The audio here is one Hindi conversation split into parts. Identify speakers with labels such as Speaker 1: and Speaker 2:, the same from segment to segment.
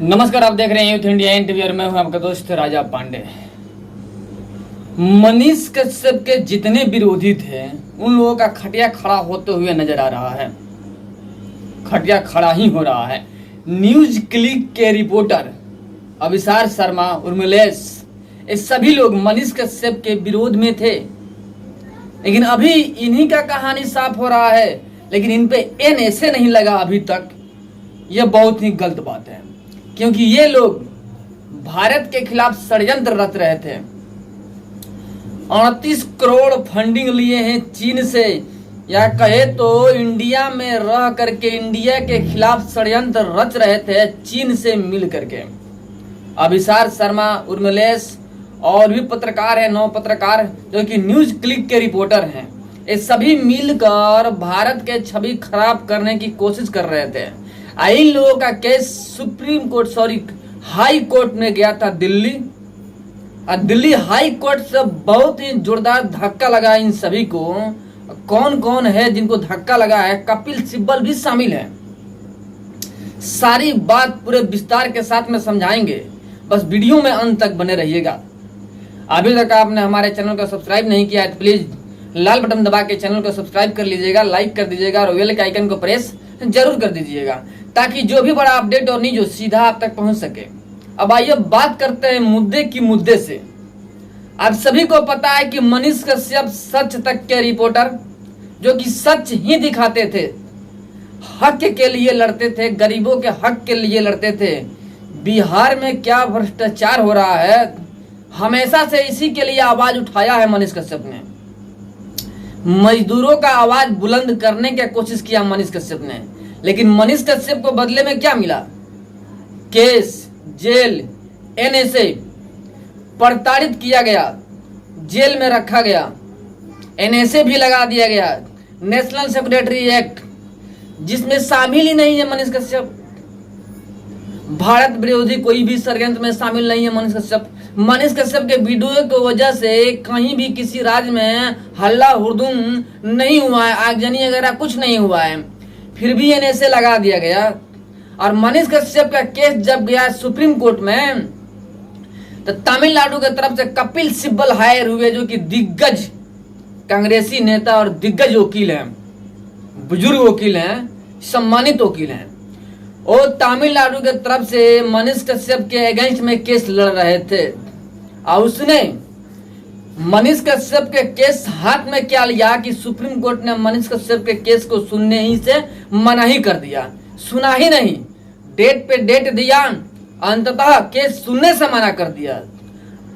Speaker 1: नमस्कार, आप देख रहे हैं यूथ इंडिया इंटरव्यू और मैं हूं आपका दोस्त राजा पांडे। मनीष कश्यप के जितने विरोधी थे उन लोगों का खटिया खड़ा होते हुए नजर आ रहा है। खटिया खड़ा ही हो रहा है। न्यूज क्लिक के रिपोर्टर अभिसार शर्मा, उर्मिलेश, ये सभी लोग मनीष कश्यप के विरोध में थे, लेकिन अभी इन्हीं का कहानी साफ हो रहा है। लेकिन इन पे एन ऐसे नहीं लगा अभी तक। यह बहुत ही गलत बात है, क्योंकि ये लोग भारत के खिलाफ षड्यंत्र रच रहे थे। 38 करोड़ फंडिंग लिए हैं चीन से, या कहे तो इंडिया में रह करके इंडिया के खिलाफ षड्यंत्र रच रहे थे चीन से मिल करके। अभिसार शर्मा, उर्मिलेश और भी पत्रकार हैं, 9 पत्रकार जो कि न्यूज क्लिक के रिपोर्टर हैं, ये सभी मिलकर भारत के छवि खराब करने की कोशिश कर रहे थे। इन लोगों का केस हाई कोर्ट में गया था दिल्ली, और दिल्ली हाई कोर्ट से बहुत ही जोरदार धक्का लगा इन सभी को। कौन कौन है जिनको धक्का लगा है? कपिल सिब्बल भी शामिल है। सारी बात पूरे विस्तार के साथ में समझाएंगे, बस वीडियो में अंत तक बने रहिएगा। अभी तक आपने हमारे चैनल को सब्सक्राइब नहीं किया है तो प्लीज लाल बटन दबा के चैनल को सब्सक्राइब कर लीजिएगा, लाइक कर दीजिएगा और बेल के आइकन को प्रेस जरूर कर दीजिएगा, ताकि जो भी बड़ा अपडेट और न्यूज सीधा आप तक पहुंच सके। अब आइए बात करते हैं मुद्दे से। आप सभी को पता है कि मनीष कश्यप सच तक के रिपोर्टर, जो कि सच ही दिखाते थे, हक के लिए लड़ते थे, गरीबों के हक के लिए लड़ते थे। बिहार में क्या भ्रष्टाचार हो रहा है, हमेशा से इसी के लिए आवाज उठाया है मनीष कश्यप ने। मजदूरों का आवाज बुलंद करने की कोशिश किया मनीष कश्यप ने, लेकिन मनीष कश्यप को बदले में क्या मिला? केस, जेल, एनएसए, प्रताड़ित किया गया, जेल में रखा गया, एनएसए भी लगा दिया गया, नेशनल सेक्रेटरी एक्ट जिसमें शामिल ही नहीं है मनीष कश्यप। भारत विरोधी कोई भी षड्यंत्र में शामिल नहीं है मनीष कश्यप। मनीष कश्यप के वीडियो की वजह से कहीं भी किसी राज्य में हल्ला हुड़दुम नहीं हुआ है, आगजनी वगैरह कुछ नहीं हुआ है, फिर भी एनएसए लगा दिया गया। और मनीष कश्यप का केस जब गया सुप्रीम कोर्ट में, तो तमिलनाडु की तरफ से कपिल सिब्बल हायर हुए, जो कि दिग्गज कांग्रेसी नेता और दिग्गज वकील हैं, बुजुर्ग वकील हैं, सम्मानित वकील हैं। और तमिलनाडु की तरफ से मनीष कश्यप के अगेंस्ट में केस लड़ रहे थे, और उसने मनीष कश्यप के केस हाथ में क्या लिया कि सुप्रीम कोर्ट ने मनीष कश्यप के केस को सुनने ही से मना ही कर दिया। सुना ही नहीं, डेट पे डेट दिया, अंततः केस सुनने से मना कर दिया।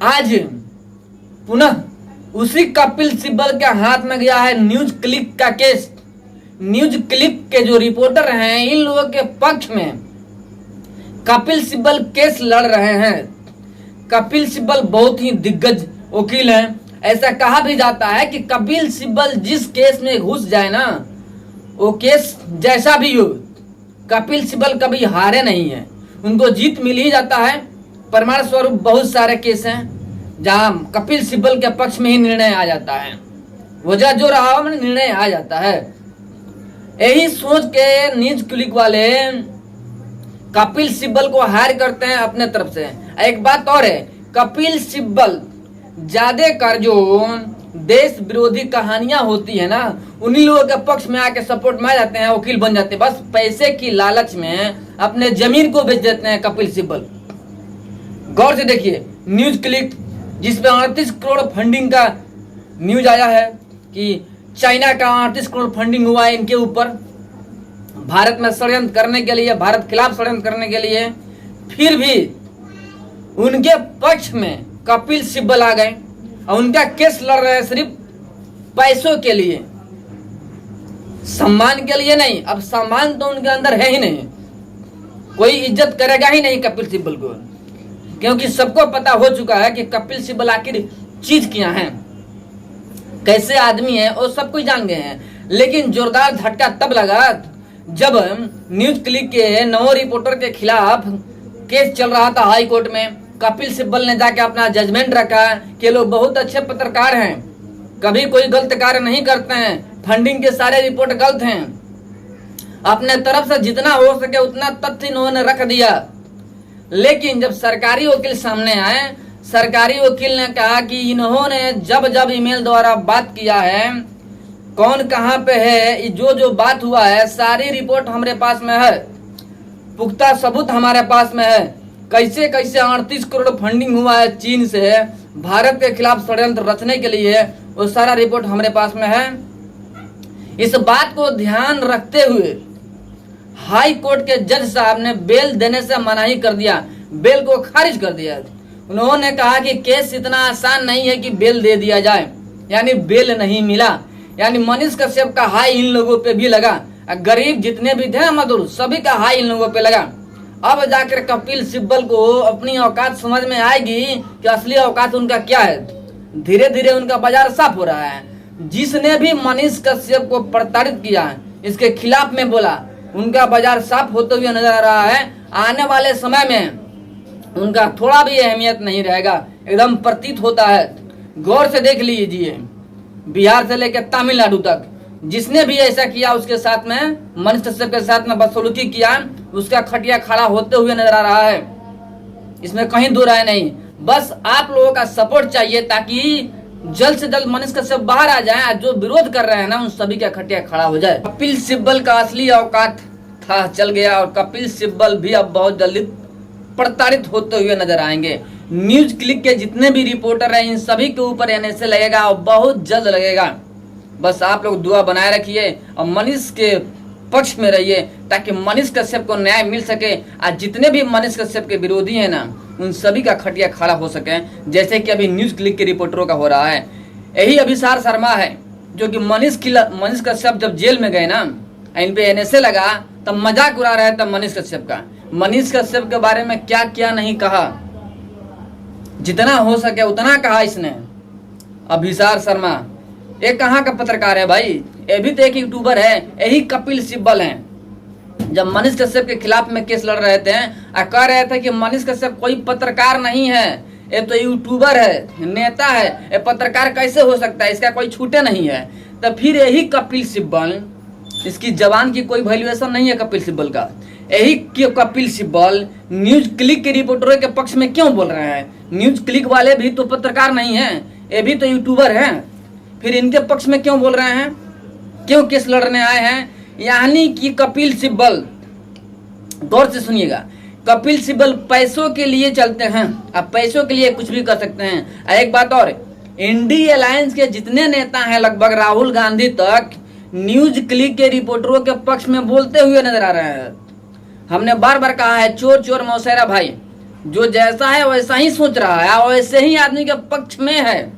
Speaker 1: आज पुनः उसी कपिल सिब्बल के हाथ में गया है न्यूज क्लिक का केस। न्यूज क्लिक के जो रिपोर्टर हैं, इन लोगों के पक्ष में कपिल सिब्बल केस लड़ रहे हैं। कपिल सिब्बल बहुत ही दिग्गज वकील हैं। ऐसा कहा भी जाता है कि कपिल सिब्बल जिस केस में घुस जाए ना, वो केस जैसा भी हो, कपिल सिब्बल कभी हारे नहीं है, उनको जीत मिल ही जाता है। प्रमाण स्वरूप बहुत सारे केस हैं जहां कपिल सिब्बल के पक्ष में ही निर्णय आ जाता है, वजह जो रहा निर्णय आ जाता है। यही सोच के न्यूज क्लिक वाले कपिल सिब्बल को हायर करते हैं अपने तरफ से। एक बात और है, कपिल सिब्बल ज्यादा कर जो देश विरोधी कहानियां होती है ना, उन्हीं लोगों के पक्ष में आके सपोर्ट में आ जाते हैं, वकील बन जाते हैं। बस पैसे की लालच में अपने जमीन को बेच देते हैं कपिल सिब्बल। गौर से देखिए न्यूज क्लिक, जिसमें 38 करोड़ फंडिंग का न्यूज आया है कि चाइना का 38 करोड़ फंडिंग हुआ है इनके ऊपर, भारत में षड्यंत्र करने के लिए, भारत खिलाफ षड्यंत्र करने के लिए। फिर भी उनके पक्ष में कपिल सिब्बल आ गए और उनका केस लड़ रहे हैं सिर्फ पैसों के लिए, सम्मान के लिए नहीं। अब सम्मान तो उनके अंदर है ही नहीं, कोई इज्जत करेगा ही नहीं कपिल सिब्बल को, क्योंकि सबको पता हो चुका है कि कपिल सिब्बल आखिर चीज क्या है, कैसे आदमी है, और सब कुछ जान गए हैं। लेकिन जोरदार झटका तब लगा जब न्यूज क्लिक के 9 रिपोर्टर के खिलाफ केस चल रहा था हाई कोर्ट में। कपिल सिब्बल ने जाके अपना जजमेंट रखा कि लोग बहुत अच्छे पत्रकार हैं, कभी कोई गलत कार्य नहीं करते हैं, फंडिंग के सारे रिपोर्ट गलत हैं। अपने तरफ से जितना हो सके उतना तथ्य इन्होंने रख दिया। लेकिन जब सरकारी वकील सामने आए, सरकारी वकील ने कहा कि इन्होंने जब जब ईमेल द्वारा बात किया है, कौन कहां पे है, जो बात हुआ है सारी रिपोर्ट हमारे पास में है, पुख्ता सबूत हमारे पास में है, कैसे कैसे 38 करोड़ फंडिंग हुआ है चीन से भारत के खिलाफ षड्यंत्र रचने के लिए, वो सारा रिपोर्ट हमारे पास में है। इस बात को ध्यान रखते हुए हाई कोर्ट के जज साहब ने बेल देने से मनाही कर दिया, बेल को खारिज कर दिया। उन्होंने कहा कि केस इतना आसान नहीं है कि बेल दे दिया जाए, यानी बेल नहीं मिला, यानी मनीष कश्यप का हाई इन लोगों पे भी लगा, गरीब जितने भी थे मजदूर सभी का हाई इन लोगों पे लगा। अब जाकर कपिल सिब्बल को अपनी औकात समझ में आएगी कि असली औकात उनका क्या है। धीरे धीरे उनका बाजार साफ हो रहा है। जिसने भी मनीष कश्यप को प्रताड़ित किया, इसके खिलाफ में बोला, उनका बाजार साफ होते हुए नजर आ रहा है। आने वाले समय में उनका थोड़ा भी अहमियत नहीं रहेगा, एकदम प्रतीत होता है। गौर से देख लीजिए, बिहार से लेकर तमिलनाडु तक जिसने भी ऐसा किया उसके साथ में, मनीष कश्यप के साथ में बदसलूकी किया, उसका खटिया खड़ा होते हुए नजर आ रहा है। इसमें कहीं दो राय नहीं। बस आप लोगों का सपोर्ट चाहिए ताकि जल्द से जल्द मनीष कश्यप बाहर आ जाए। जो विरोध कर रहे हैं ना, उन सभी का खटिया खड़ा हो जाए। कपिल सिब्बल का असली औकात था चल गया, और कपिल सिब्बल भी अब बहुत जल्दी प्रताड़ित होते हुए नजर आएंगे। न्यूज क्लिक के जितने भी रिपोर्टर हैं, इन सभी के ऊपर एनएसए लगेगा और बहुत जल्द लगेगा। बस आप लोग दुआ बनाए रखिए और मनीष के पक्ष में रहिए ताकि मनीष कश्यप को न्याय मिल सके। आज जितने भी मनीष कश्यप के विरोधी हैं ना, उन सभी का खटिया खड़ा हो सके, जैसे कि अभी न्यूज क्लिक के रिपोर्टरों का हो रहा है। यही अभिसार शर्मा है जो कि मनीष कश्यप जब जेल में गए ना, इन पे एनएसए लगा, तब मजाक उड़ा रहे थे मनीष कश्यप का। मनीष कश्यप के बारे में क्या क्या नहीं कहा, जितना हो सके उतना कहा इसने। अभिसार शर्मा ये कहाँ का पत्रकार है भाई? ये भी तो एक यूट्यूबर है, यही कपिल सिब्बल हैं। जब मनीष कश्यप के खिलाफ में केस लड़ रहे थे, कह रहे थे कि मनीष कश्यप कोई पत्रकार नहीं है, ये तो यूट्यूबर है, नेता है, ये पत्रकार कैसे हो सकता है, इसका कोई छूटे नहीं है। तो फिर यही कपिल सिब्बल, इसकी जबान की कोई वैल्यूएशन नहीं है कपिल सिब्बल का, यही कपिल सिब्बल न्यूज क्लिक के रिपोर्टरों के पक्ष में क्यों बोल रहे हैं? न्यूज क्लिक वाले भी तो पत्रकार नहीं है, ये भी तो यूट्यूबर है, फिर इनके पक्ष में क्यों बोल रहे हैं? क्यों केस लड़ने आए हैं? यानी कि कपिल सिब्बल, गौर से सुनिएगा, कपिल सिब्बल पैसों के लिए चलते हैं। अब पैसों के लिए कुछ भी कर सकते हैं। एक बात और, इंडी अलायंस के जितने नेता हैं लगभग राहुल गांधी तक न्यूज क्लिक के रिपोर्टरों के पक्ष में बोलते हुए नजर आ रहे हैं। हमने बार बार कहा है, चोर चोर मौसेरा भाई, जो जैसा है वैसा ही सोच रहा है और वैसे ही आदमी के पक्ष में है।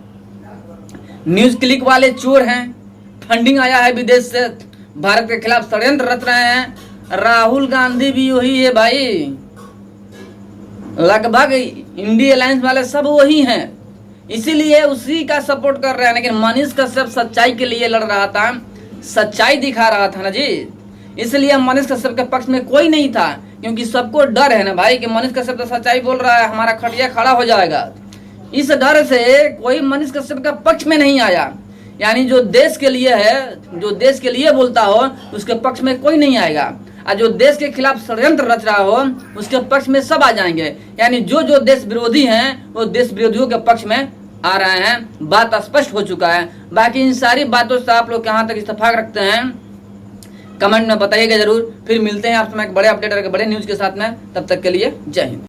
Speaker 1: न्यूज क्लिक वाले चोर हैं, फंडिंग आया है विदेश से, भारत के खिलाफ षड्यंत्र रच रहे हैं। राहुल गांधी भी वही है भाई, लगभग इंडिया अलायंस वाले सब वही हैं, इसीलिए उसी का सपोर्ट कर रहे हैं। लेकिन मनीष कश्यप सच्चाई के लिए लड़ रहा था, सच्चाई दिखा रहा था ना जी, इसलिए मनीष कश्यप के पक्ष में कोई नहीं था, क्योंकि सबको डर है ना भाई कि मनीष कश्यप तो सच्चाई बोल रहा है, हमारा खटिया खड़ा हो जाएगा। इस डर से कोई मनीष कश्यप का पक्ष में नहीं आया। यानी जो देश के लिए है, जो देश के लिए बोलता हो, उसके पक्ष में कोई नहीं आएगा, और जो देश के खिलाफ षड्यंत्र रच रहा हो उसके पक्ष में सब आ जाएंगे। यानी जो जो देश विरोधी हैं वो देश विरोधियों के पक्ष में आ रहे हैं। बात स्पष्ट हो चुका है। बाकी इन सारी बातों से आप लोग कहाँ तक इत्तेफाक रखते हैं कमेंट में बताइएगा जरूर। फिर मिलते हैं आप समय एक बड़े अपडेट और बड़े न्यूज के साथ में, तब तक के लिए जय हिंद।